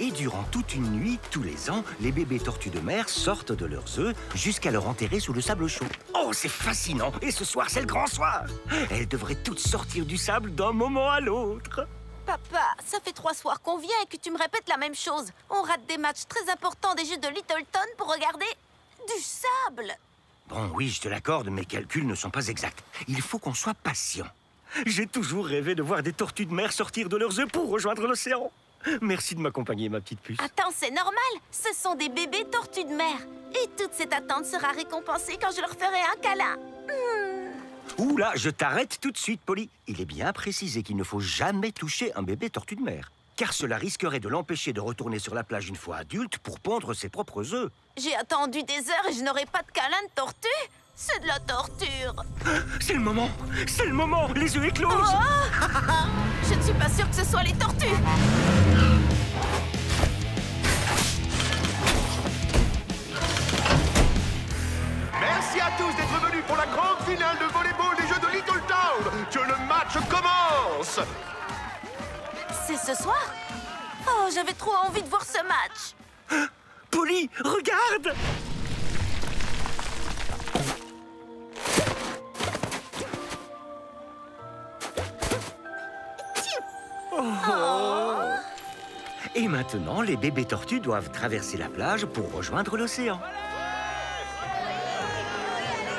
Et durant toute une nuit, tous les ans, les bébés tortues de mer sortent de leurs œufs jusqu'à leur enterrer sous le sable chaud. Oh, c'est fascinant! Et ce soir, c'est le grand soir! Elles devraient toutes sortir du sable d'un moment à l'autre. Papa, ça fait 3 soirs qu'on vient et que tu me répètes la même chose. On rate des matchs très importants des Jeux de Littleton pour regarder du sable. Bon, oui, je te l'accorde, mes calculs ne sont pas exacts. Il faut qu'on soit patient. J'ai toujours rêvé de voir des tortues de mer sortir de leurs œufs pour rejoindre l'océan. Merci de m'accompagner, ma petite puce. Attends, c'est normal. Ce sont des bébés tortues de mer. Et toute cette attente sera récompensée quand je leur ferai un câlin. Ouh là, je t'arrête tout de suite, Polly. Il est bien précisé qu'il ne faut jamais toucher un bébé tortue de mer. Car cela risquerait de l'empêcher de retourner sur la plage une fois adulte pour pondre ses propres œufs. J'ai attendu des heures et je n'aurai pas de câlin de tortue. C'est de la torture. C'est le moment! C'est le moment! Les œufs éclosent! Oh je ne suis pas sûre que ce soit les tortues. Merci à tous d'être venus pour la grande finale de volleyball des Jeux de Littletown. Que le match commence. C'est ce soir? Oh, j'avais trop envie de voir ce match. Polly, regarde! Oh. Et maintenant, les bébés tortues doivent traverser la plage pour rejoindre l'océan.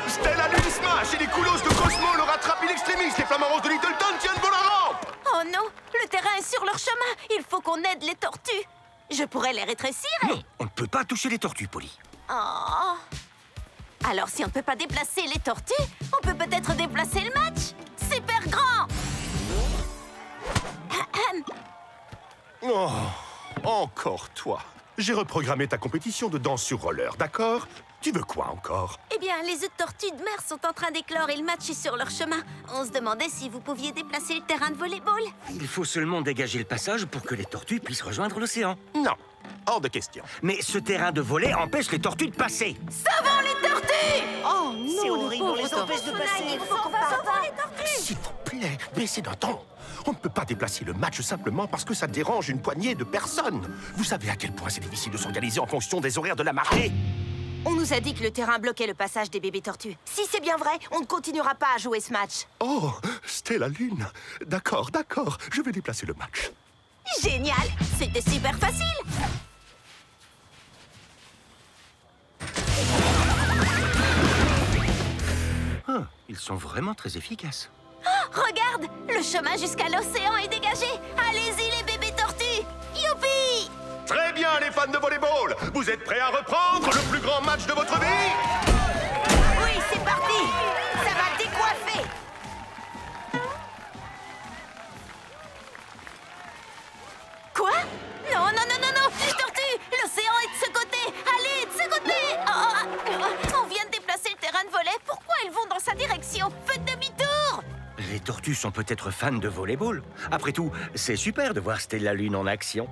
Stella Lune smash et les coulos de Cosmo le rattrapent in extremis. Les flamants roses de Littleton tiennent bon la rampe. Oh non, le terrain est sur leur chemin. Il faut qu'on aide les tortues. Je pourrais les rétrécir et... Non, on ne peut pas toucher les tortues, Polly. Oh. Alors si on ne peut pas déplacer les tortues, on peut peut-être déplacer le match. Super grand. Oh, encore toi. J'ai reprogrammé ta compétition de danse sur roller, d'accord? Tu veux quoi encore? Eh bien, les œufs de tortues de mer sont en train d'éclore et le match est sur leur chemin. On se demandait si vous pouviez déplacer le terrain de volleyball. Il faut seulement dégager le passage pour que les tortues puissent rejoindre l'océan. Non, hors de question. Mais ce terrain de volley empêche les tortues de passer. Sauvons les tortues! Oh non, C'est horrible, on les empêche de passer. Il faut qu'on parte. Sauvons les tortues! S'il vous plaît, baissez d'un ton. On ne peut pas déplacer le match simplement parce que ça dérange une poignée de personnes. Vous savez à quel point c'est difficile de s'organiser en fonction des horaires de la marée. On nous a dit que le terrain bloquait le passage des bébés tortues. Si c'est bien vrai, on ne continuera pas à jouer ce match. Oh, Stella Lune. D'accord, d'accord, je vais déplacer le match. Génial! C'était super facile! Ah, ils sont vraiment très efficaces. Oh, regarde! Le chemin jusqu'à l'océan est dégagé! Allez-y, les bébés tortues! Youpi! Très bien, les fans de volleyball. Vous êtes prêts à reprendre le plus grand match de votre vie? Oui, c'est parti. Ça va décoiffer. Quoi? Non, non, non, non, non! Les tortues! L'océan est de ce côté! Allez, de ce côté! On vient de déplacer le terrain de volley. Pourquoi ils vont dans sa direction? Faites demi-tour! Les tortues sont peut-être fans de volleyball. Après tout, c'est super de voir Stella Lune en action.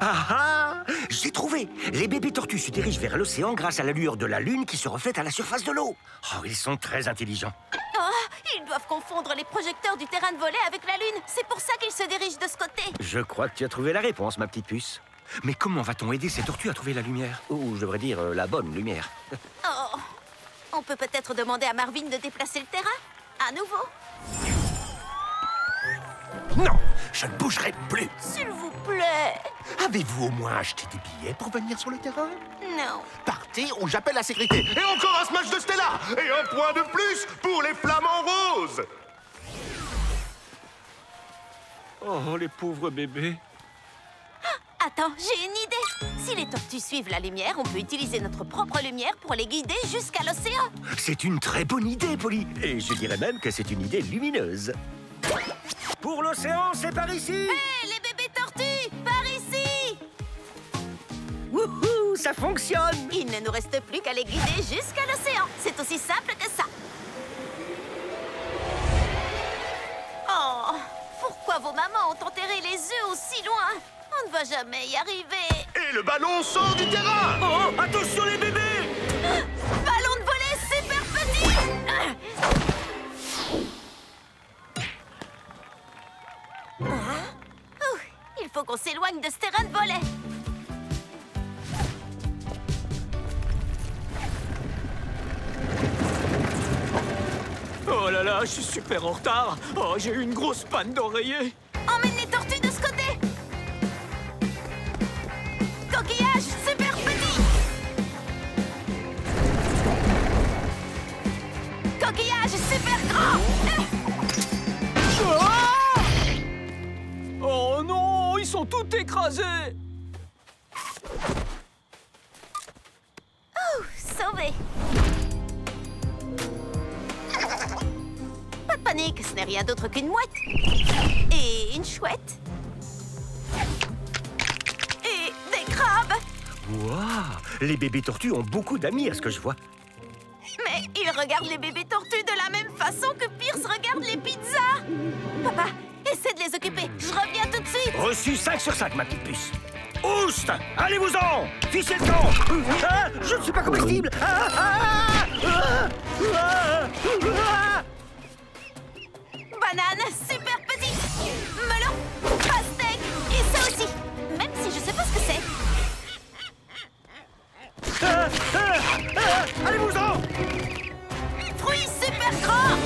Ah ah! J'ai trouvé! Les bébés tortues se dirigent vers l'océan grâce à la lueur de la lune qui se reflète à la surface de l'eau. Oh, ils sont très intelligents. Oh, ils doivent confondre les projecteurs du terrain de volley avec la lune. C'est pour ça qu'ils se dirigent de ce côté. Je crois que tu as trouvé la réponse, ma petite puce. Mais comment va-t-on aider ces tortues à trouver la lumière? Ou, je devrais dire, la bonne lumière. Oh, on peut peut-être demander à Marvin de déplacer le terrain? À nouveau? Non, je ne bougerai plus. S'il vous plaît. Avez-vous au moins acheté des billets pour venir sur le terrain? Non. Partez ou j'appelle la sécurité. Et encore un smash de Stella. Et un point de plus pour les flamants roses. Oh, les pauvres bébés. Attends, j'ai une idée. Si les tortues suivent la lumière, on peut utiliser notre propre lumière pour les guider jusqu'à l'océan. C'est une très bonne idée, Polly. Et je dirais même que c'est une idée lumineuse. Pour l'océan, c'est par ici. Hé, les bébés tortues, par ici. Wouhou, ça fonctionne. Il ne nous reste plus qu'à les guider jusqu'à l'océan. C'est aussi simple que ça. Oh, pourquoi vos mamans ont enterré les œufs aussi loin? On ne va jamais y arriver. Et le ballon sort du terrain. Oh, attention les bébés. Ballon de volley super petit. Il faut qu'on On s'éloigne de ce terrain de volley. Oh là là, je suis super en retard. Oh, j'ai eu une grosse panne d'oreiller. Emmène les tortues de ce côté. Coquillage super petit. Coquillage super grand. Ah! Oh non, ils sont tous écrasés. Sauvé. Pas de panique, ce n'est rien d'autre qu'une mouette. Et une chouette. Et des crabes. Waouh! Les bébés tortues ont beaucoup d'amis à ce que je vois. Mais ils regardent les bébés tortues de la même façon que Pierce regarde les pizzas. Papa, essaie de les occuper. Je reviens tout de suite. Reçu 5 sur 5, ma petite puce. Oust! Allez-vous-en! Fichez le camp! Ah, je ne suis pas comestible! Banane super petit. Melon, pastèque et ça aussi. Même si je sais pas ce que c'est. Allez-vous-en! Fruits super grands.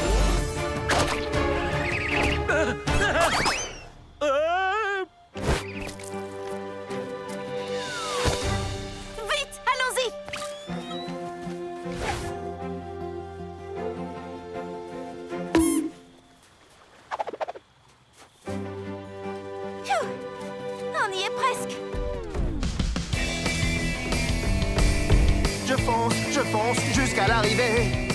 Vite, allons-y. Phew, on y est presque. Je fonce jusqu'à l'arrivée.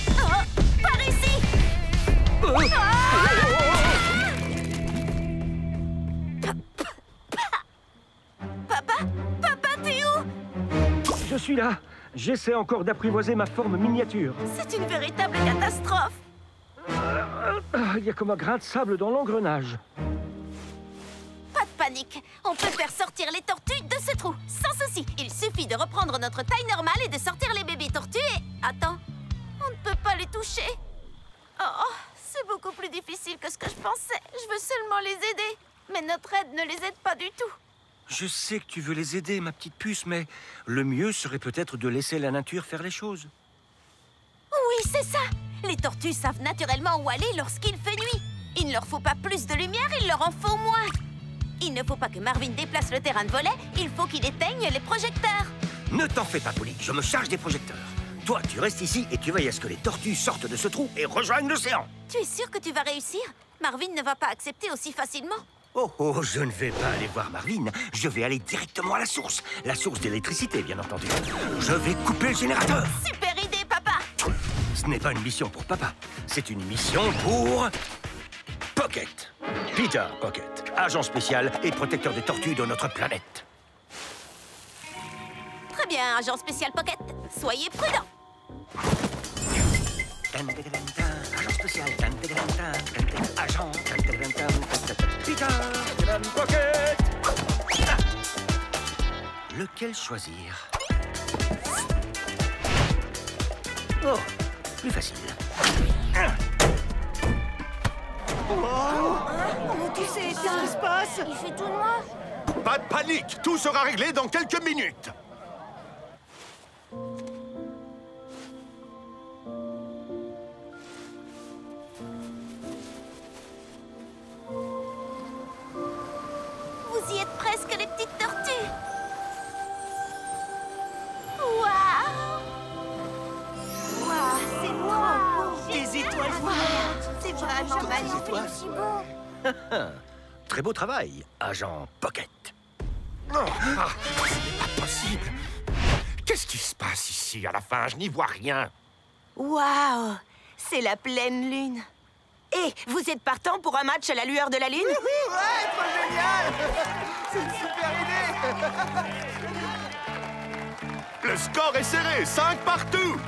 Oh, par ici. Papa, t'es où? Je suis là. J'essaie encore d'apprivoiser ma forme miniature. C'est une véritable catastrophe. Il y a comme un grain de sable dans l'engrenage. Pas de panique. On peut faire sortir les tortues de ce trou, sans souci. Il suffit de reprendre notre taille normale et de sortir les bébés tortues et... Attends, on ne peut pas les toucher. Oh, c'est beaucoup plus difficile que ce que je pensais. Je veux seulement les aider. Mais notre aide ne les aide pas du tout. Je sais que tu veux les aider, ma petite puce, mais le mieux serait peut-être de laisser la nature faire les choses. Oui, c'est ça. Les tortues savent naturellement où aller lorsqu'il fait nuit. Il ne leur faut pas plus de lumière, il leur en faut moins. Il ne faut pas que Marvin déplace le terrain de volley, il faut qu'il éteigne les projecteurs. Ne t'en fais pas, Polly, je me charge des projecteurs. Toi, tu restes ici et tu veilles à ce que les tortues sortent de ce trou et rejoignent l'océan. Tu es sûr que tu vas réussir? Marvin ne va pas accepter aussi facilement. Oh, je ne vais pas aller voir Marvin. Je vais aller directement à la source d'électricité, bien entendu. Je vais couper le générateur. Super idée, papa. Ce n'est pas une mission pour papa. C'est une mission pour... Pocket. Peter Pocket, agent spécial et protecteur des tortues de notre planète. Très bien, agent spécial Pocket. Soyez prudent. Agent spécial. Agent. Peter Pocket. Lequel choisir? Oh, plus facile. Tu sais, qu'est-ce qui se passe? Il fait tout noir. Pas de panique, tout sera réglé dans quelques minutes. Vous y êtes presque, les petites tortues. Waouh! Waouh, c'est trop beau. Des étoiles volantes. C'est vraiment magnifique. Si beau. Très beau travail, agent Pocket. Oh, ce n'est pas possible. Qu'est-ce qui se passe ici à la fin? Je n'y vois rien. Waouh! C'est la pleine lune. Et vous êtes partant pour un match à la lueur de la lune? Ouais, trop génial! C'est une super idée! Le score est serré, 5 partout.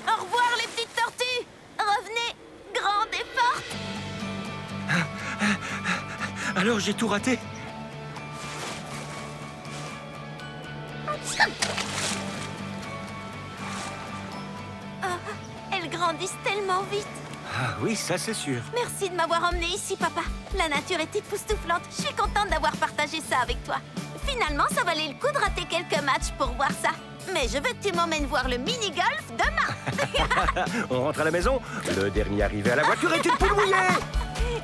Au revoir, les petites tortues. Revenez, grande et forte. Alors j'ai tout raté? grandissent tellement vite. Ah oui, ça c'est sûr. Merci de m'avoir emmené ici, papa. La nature est époustouflante. Je suis contente d'avoir partagé ça avec toi. Finalement, ça valait le coup de rater quelques matchs pour voir ça. Mais je veux que tu m'emmènes voir le mini-golf demain. On rentre à la maison. Le dernier arrivé à la voiture est une poule mouillée.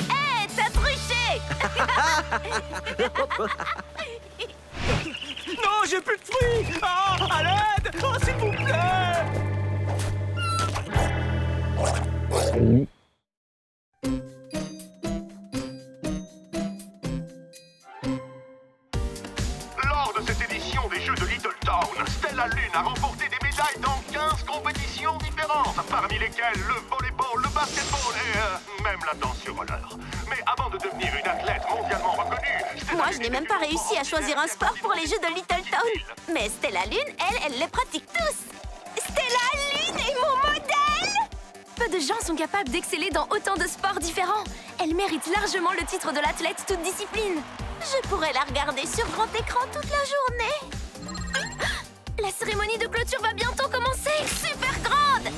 Hé, t'as triché. Non, j'ai plus de fruits. Ah, à l'aide. Oh, s'il vous plaît. Lors de cette édition des Jeux de Little Town, Stella Lune a remporté des médailles dans 15 compétitions différentes, parmi lesquelles le volleyball, le basketball et même la danse sur roller. Mais avant de devenir une athlète mondialement reconnue, Moi, je n'ai même pas réussi à choisir un sport pour les Jeux de Little Town. Mais Stella Lune, elle les pratique tous. Stella Lune est mon modèle. Peu de gens sont capables d'exceller dans autant de sports différents. Elle mérite largement le titre de l'athlète toute discipline. Je pourrais la regarder sur grand écran toute la journée. La cérémonie de clôture va bientôt commencer. Super grande.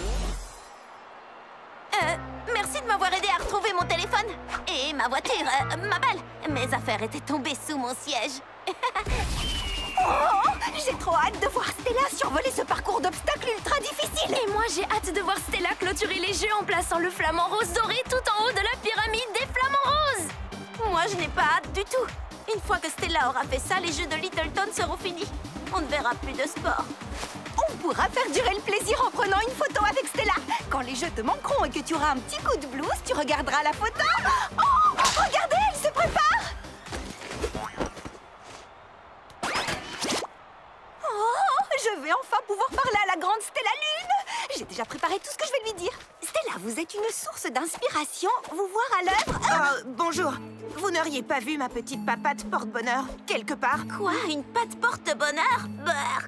Merci de m'avoir aidé à retrouver mon téléphone. Et ma voiture, ma balle. Mes affaires étaient tombées sous mon siège. Oh, j'ai trop hâte de voir Stella survoler ce parcours d'obstacles ultra difficile. Et moi, j'ai hâte de voir Stella clôturer les jeux en plaçant le flamant rose doré tout en haut de la pyramide des flamants roses. Moi, je n'ai pas hâte du tout. Une fois que Stella aura fait ça, les Jeux de Littleton seront finis. On ne verra plus de sport. On pourra faire durer le plaisir en prenant une photo avec Stella. Quand les jeux te manqueront et que tu auras un petit coup de blues, tu regarderas la photo. Oh, regardez, elle se prépare. Oh, je vais enfin pouvoir parler à la grande Stella Lune. J'ai déjà préparé tout ce que je vais lui dire. Stella, vous êtes une source d'inspiration. Vous voir à l'œuvre. Bonjour. Vous n'auriez pas vu ma petite papate porte-bonheur quelque part? Quoi? Une patte porte-bonheur?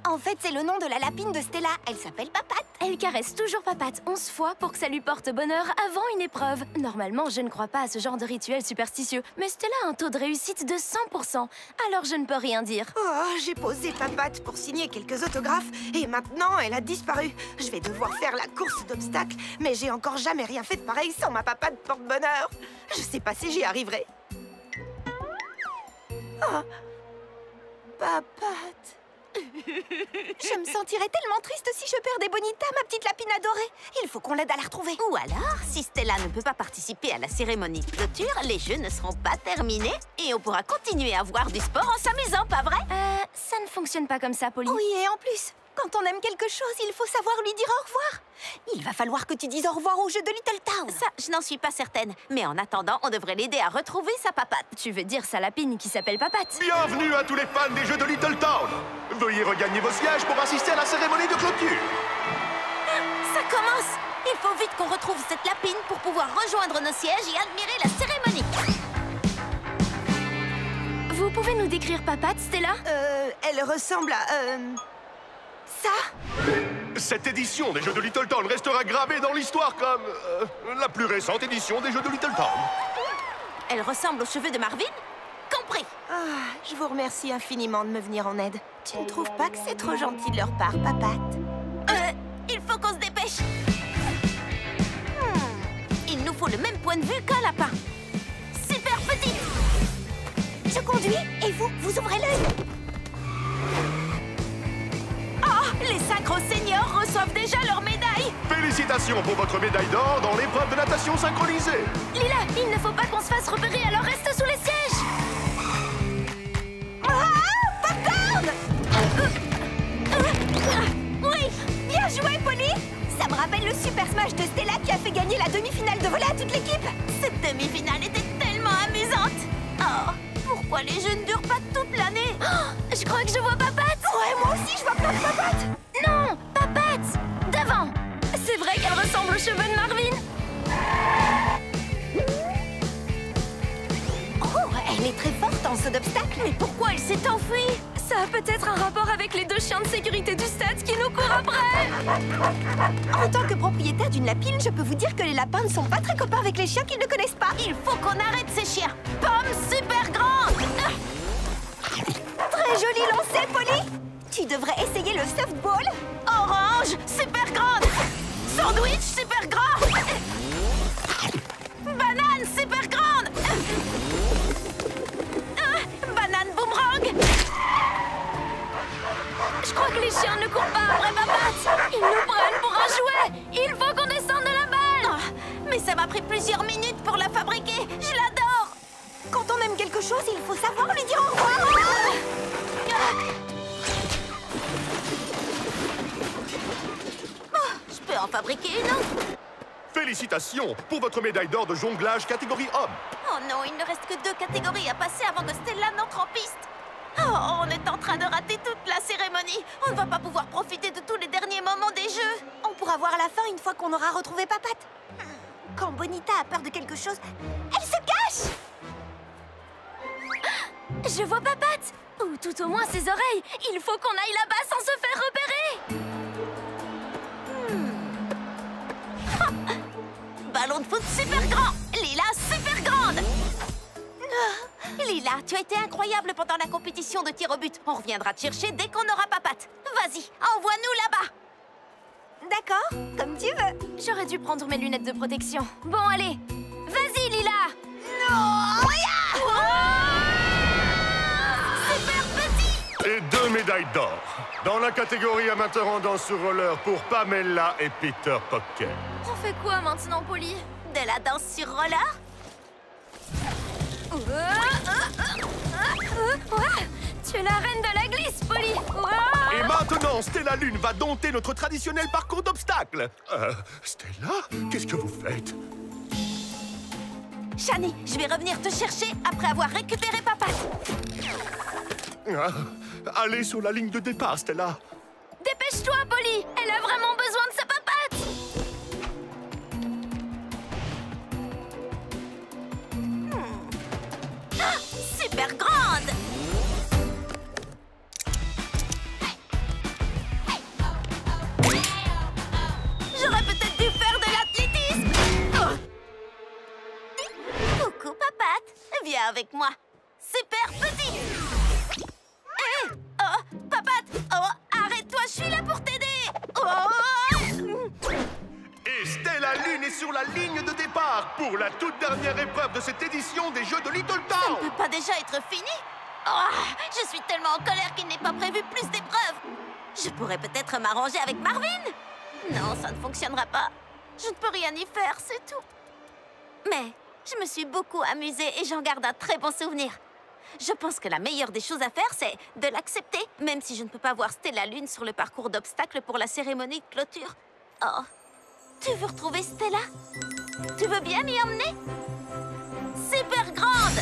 En fait, c'est le nom de la lapine de Stella. Elle s'appelle Papate. Elle caresse toujours Papate 11 fois pour que ça lui porte bonheur avant une épreuve. Normalement, je ne crois pas à ce genre de rituel superstitieux, mais Stella a un taux de réussite de 100%, alors je ne peux rien dire. Oh, j'ai posé Papate pour signer quelques autographes et maintenant elle a disparu. Je vais devoir faire la course d'obstacles, mais j'ai encore jamais rien fait de pareil sans ma papate porte-bonheur. Je sais pas si j'y arriverai. Oh, Papate. Je me sentirais tellement triste si je perdais Bonita, ma petite lapine adorée. Il faut qu'on l'aide à la retrouver. Ou alors, si Stella ne peut pas participer à la cérémonie de clôture, les jeux ne seront pas terminés et on pourra continuer à voir du sport en s'amusant, pas vrai? Ça ne fonctionne pas comme ça, Polly. Oui, et en plus, quand on aime quelque chose, il faut savoir lui dire au revoir. Il va falloir que tu dises au revoir au jeu de Little Town. Ça, je n'en suis pas certaine. Mais en attendant, on devrait l'aider à retrouver sa papate. Tu veux dire sa lapine qui s'appelle Papate? Bienvenue à tous les fans des Jeux de Little Town. Veuillez regagner vos sièges pour assister à la cérémonie de clôture. Ça commence! Il faut vite qu'on retrouve cette lapine pour pouvoir rejoindre nos sièges et admirer la cérémonie. Vous pouvez nous décrire Papate, Stella? Elle ressemble à... ça? Cette édition des Jeux de Little Town restera gravée dans l'histoire comme la plus récente édition des Jeux de Little Town. Elle ressemble aux cheveux de Marvin? Compris! Ah, je vous remercie infiniment de me venir en aide. Tu ne trouves pas que c'est trop gentil de leur part, Papate? Il faut qu'on se dépêche. Il nous faut le même point de vue qu'un lapin. Super petite! Je conduis et vous ouvrez l'œil. Les synchro seniors reçoivent déjà leur médaille. Félicitations pour votre médaille d'or dans l'épreuve de natation synchronisée. Lila, il ne faut pas qu'on se fasse repérer, alors reste sous les sièges. Popcorn! Oui! Bien joué, Polly! Ça me rappelle le Super Smash de Stella qui a fait gagner la demi-finale de volley à toute l'équipe. Cette demi-finale était tellement amusante. Oh, pourquoi les jeux ne durent pas toute l'année? Je crois que je vois Papate. Ouais, moi aussi, je vois plein de papates. Non, Papate! Devant! C'est vrai qu'elle ressemble aux cheveux de Marvin. Oh, elle est très forte en saut d'obstacle. Mais pourquoi elle s'est enfuie? Ça a peut-être un rapport avec les 2 chiens de sécurité du stade qui nous courent après. En tant que propriétaire d'une lapine, je peux vous dire que les lapins ne sont pas très copains avec les chiens qu'ils ne connaissent pas. Il faut qu'on arrête ces chiens. Pomme super grande! Très joli lancé, Polly. Tu devrais essayer le softball. Orange super grande! Sandwich super grand. Banane super grande. Banane boomerang. Je crois que les chiens ne courent pas après Papat. Ils nous prennent pour un jouet. Il faut qu'on descende de la balle. Mais ça m'a pris plusieurs minutes pour la fabriquer. Je l'adore. Quand on aime quelque chose, il faut savoir lui dire au revoir. Je peux en fabriquer une autre. Félicitations pour votre médaille d'or de jonglage catégorie homme. Oh non, il ne reste que 2 catégories à passer avant que Stella n'entre en piste. Oh, on est en train de rater toute la cérémonie. On ne va pas pouvoir profiter de tous les derniers moments des jeux. On pourra voir la fin une fois qu'on aura retrouvé Papat. Quand Bonita a peur de quelque chose, elle se cache. Je vois Papat. Ou tout au moins ses oreilles. Il faut qu'on aille là-bas sans se faire repérer. Ballon de foot super grand. Lila super grande. Lila, tu as été incroyable pendant la compétition de tir au but. On reviendra te chercher dès qu'on aura Papat. Vas-y, envoie-nous là-bas. D'accord, comme tu veux. J'aurais dû prendre mes lunettes de protection. Bon, allez. Vas-y, Lila. Non, Super petit. Et 2 médailles d'or. Dans la catégorie amateur en danse sur roller pour Pamela et Peter Pocket. On fait quoi maintenant, Polly? De la danse sur roller. Tu es la reine de la glisse, Polly. Et maintenant, Stella Lune va dompter notre traditionnel parcours d'obstacles. Stella, qu'est-ce que vous faites? Shani, je vais revenir te chercher après avoir récupéré Papat. Allez sur la ligne de départ, Stella. Dépêche-toi, Polly. Elle a vraiment besoin de sa papate. Super grande. J'aurais peut-être dû faire de l'athlétisme. Coucou, Papat. Viens avec moi. Super petit. Oh, Papat. Oh, arrête-toi, je suis là pour t'aider. Oh. Et Stella Lune est sur la ligne de départ pour la toute dernière épreuve de cette édition des Jeux de Little Ça Town. ne peut pas déjà être fini. Oh, je suis tellement en colère qu'il n'est pas prévu plus d'épreuves. Je pourrais peut-être m'arranger avec Marvin. Non, ça ne fonctionnera pas. Je ne peux rien y faire, c'est tout. Mais je me suis beaucoup amusée et j'en garde un très bon souvenir. Je pense que la meilleure des choses à faire, c'est de l'accepter, même si je ne peux pas voir Stella Lune sur le parcours d'obstacles pour la cérémonie de clôture. Oh, tu veux retrouver Stella? Tu veux bien m'y emmener? Super grande!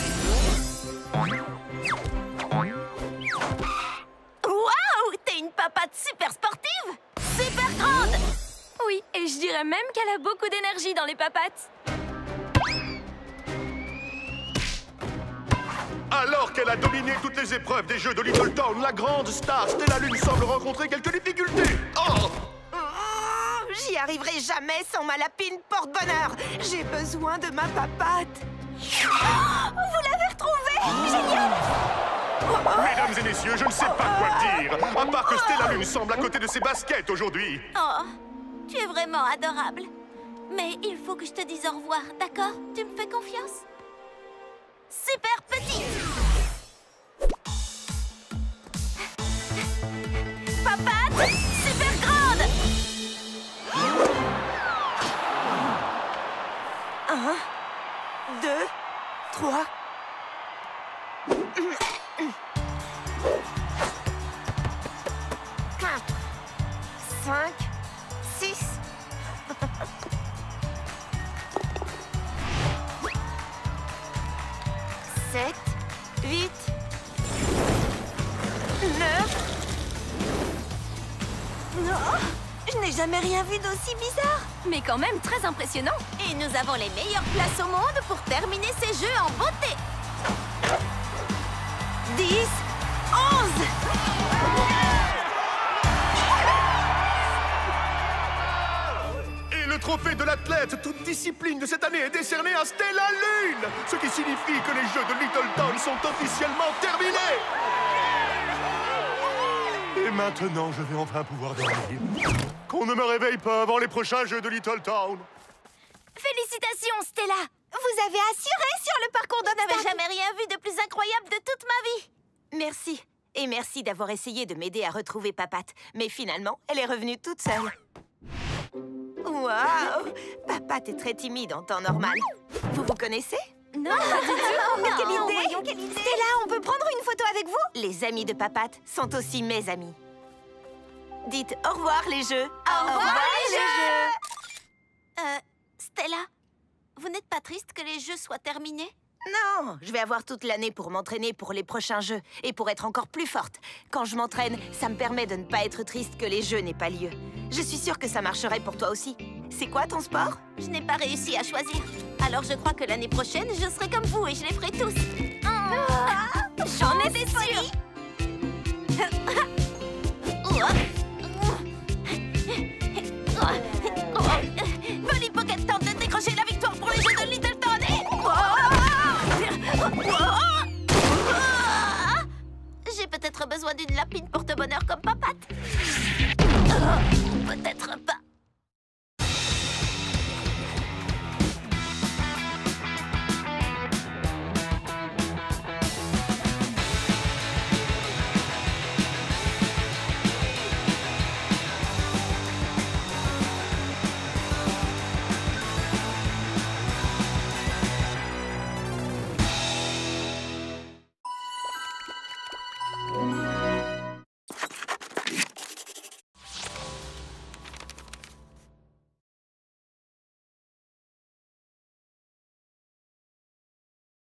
Waouh! T'es une papate super sportive! Super grande! Oui, et je dirais même qu'elle a beaucoup d'énergie dans les papates. Alors qu'elle a dominé toutes les épreuves des Jeux de Little Town, la grande star Stella Lune semble rencontrer quelques difficultés. Oh! J'y arriverai jamais sans ma lapine porte-bonheur. J'ai besoin de ma papate. Vous l'avez retrouvée! Génial! Mesdames et messieurs, je ne sais pas quoi dire, à part que Stella Lune semble à côté de ses baskets aujourd'hui. Oh, tu es vraiment adorable. Mais il faut que je te dise au revoir, d'accord? Tu me fais confiance? Super petit! Papate! Super grande! 1, 2, 3. 4, 5, 6. 7, 8, 9. Non, je n'ai jamais rien vu d'aussi bizarre. Mais quand même très impressionnant. Et nous avons les meilleures places au monde pour terminer ces jeux en beauté. 10, 11. Et le trophée de l'athlète, toute discipline de cette année, est décerné à Stella Lune, ce qui signifie que les Jeux de Little Town sont officiellement terminés. Et maintenant, je vais enfin pouvoir dormir. Qu'on ne me réveille pas avant les prochains jeux de Little Town. Félicitations, Stella! Vous avez assuré sur le parcours Je n'avais d'obstacle. jamais rien vu de plus incroyable de toute ma vie. Merci. Et merci d'avoir essayé de m'aider à retrouver Papat. Mais finalement, elle est revenue toute seule. Waouh! Papat est très timide en temps normal. Vous vous connaissez? Non, pas du tout! Mais quelle idée! Voyons, quelle idée! Stella, on peut prendre une photo avec vous? Les amis de Papat sont aussi mes amis. Dites au revoir les jeux. Au revoir, les jeux. Stella, vous n'êtes pas triste que les jeux soient terminés? Non, je vais avoir toute l'année pour m'entraîner pour les prochains jeux et pour être encore plus forte. Quand je m'entraîne, ça me permet de ne pas être triste que les jeux n'aient pas lieu. Je suis sûre que ça marcherait pour toi aussi. C'est quoi ton sport? Je n'ai pas réussi à choisir. Alors je crois que l'année prochaine, je serai comme vous et je les ferai tous. J'en étais sûre. Polly Pocket tente de décrocher la victoire pour les jeux de Little Town et... J'ai peut-être besoin d'une lapine porte-bonheur comme Papat. Peut-être pas.